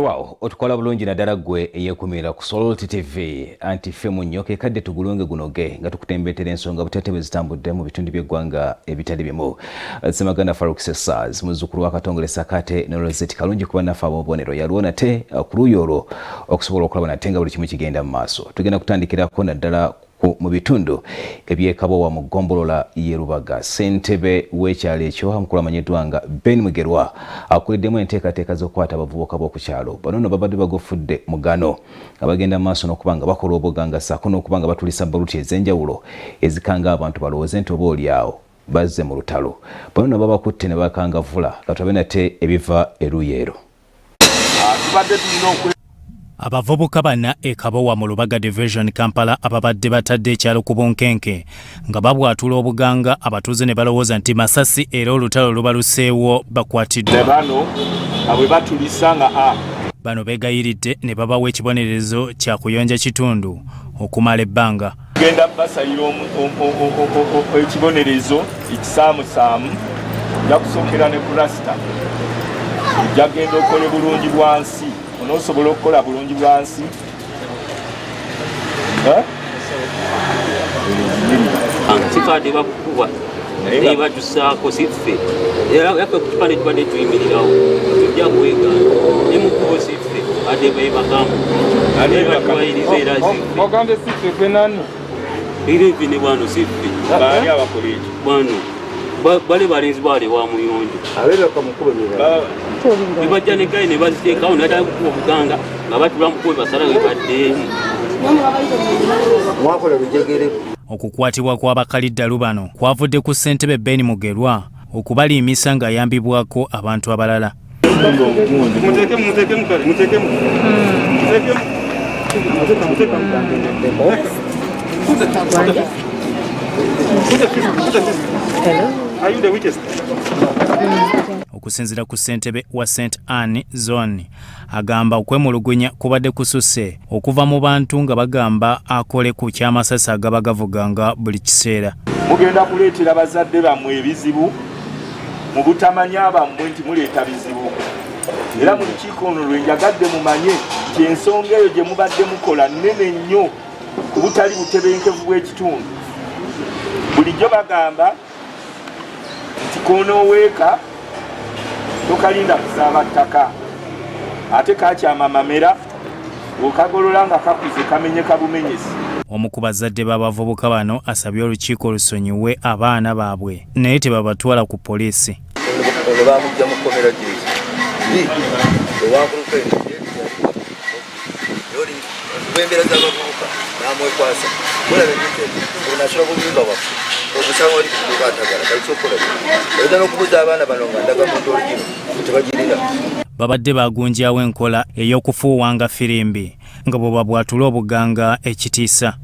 Wow, otukola bulungi naddala gwe eyekumira ku Salt TV anti ffe munnyoke kadde tugulunge gunoge nga tukutembetera ensonga buteetebe zitambudde mu bitundu by'eggwanga ebitali bimu. Ssemaganda Farouk Sessaz muzzukulu wa Katongole Sakate ne Rosette kalungi kuba naffe ab'obubonero yaliwo nate ku luuyi olwo okusobola okulaba nate nga buli kimu kigenda mu maaso. Tugenda kutandikirako naddala mu bitundu eby'ekabowa mu ggombolola y'e Rubaga. Ssentebe w'ekyalo ekyo mukulu amanyiddwa nga Ben Mugerwa akuliddemu enteekateeka z'okukwata abavubuka b'oku kyalo. Bano nno babadde bagofudde mugano abagenda mu maaso n'okuba nga bakola obuganga ssaako n'okuba nga batulisa baluti ez'enjawulo ezikanga abantu balowooze nti oboolyawo bazze mu lutalo. Bano nno babakutte ne bakangavvula katulabe nate ebiva eruuyi ero. Abavubuka bana ekabowa mu Lubaga Division Kampala ababadde batadde ekyalo ku bunkenke nga babwatula obuganga abatuuze ne balowooza nti masasi era olutalo lubaluseewo bakwatiddwa. Bano beegayiridde ne babawa ekibonerezo kya kuyonja kitundu okumala ebbanga. Genda basalira ekibonerezo ekisaamusaamu jakusookera ne pulasita jagenda okole bulungi bwansi onosobola okukola bulungi bwansi kikadde bakukuba naye bajusaako siffe yakwe ku kipande tubadde tuyimirirawo tujja kuwegaana ne mukubo siffe adde bebagambo batwayiriza era siffe ogambe siffe gwe nani irivi ne bwano siffe baali abakola ekyo bwano bale balenzi baale wa muyonjo nebajja negaye ne baziteekawo naddala kukuba obuganga nga batula mukuba basala we badde okukwatibwa kw'abakaliddalu bano kwavudde ku ssentebe Ben Mugerwa okubaliimisa ng'ayambibwako abantu abalala. Okusinziira ku ssentebe wa St. Anne Zone agamba okwemulugunya kubadde kususse okuva mu bantu nga bagamba akole ku kyamasasi agaba gavuganga buli kiseera. Mugenda kuleetera bazadde bammwe ebizibu mu butamanya bammwe nti muleeta bizibu era mu lukiiko luno lwe njagadde mumanye nti ensonga eyo gye mubadde mukola nnene nnyo ku butali butebenkevu bw'ekitundu. Bulijjo bagamba nti koonoweeka tokalinda kusaaba ttaka ate kakyamamamera okagolola nga kakuze kamenyeka bumenyesi. Omu ku bazadde b'abavubuka bano asabye olukiiko olusonyiwe abaana baabwe naye tebabatwala ku poliisi. Babadde bagunjawo enkola ey'okufuuwanga firimbi nga bwe babwatula obuganga ekitiisa.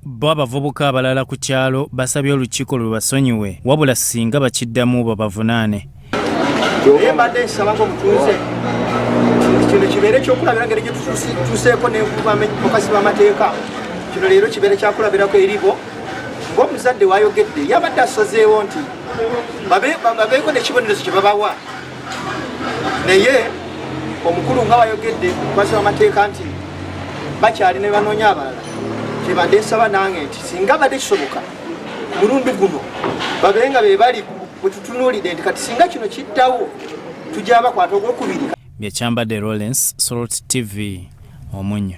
Bo abavubuka abalala ku kyalo basabye olukiiko lubasonyiwe wabula singa bakiddamu babavunaane. Mbadde nsaba ng'omutuuze kino kibeere ekyokulabira ngeri gye tutuuseeko n'okasi b'amateeka kino leero kibeere kyakulabirako eribo ng'omuzadde wayogedde yabadde asazeewo nti babeeko n'ekibonerezo kye babawa naye omukulu nga wayogedde okukasi b'amateeka nti bakyali ne banoonya abalala kyebadde nsaba nange nti singa badde kisoboka mulundi guno babe nga be bali bwe tutunuulidde nti kati singa kino kiddawo tujja bakwata ogwokubiri. Byekyambadde Lawrence, Salt TV, Omunyo.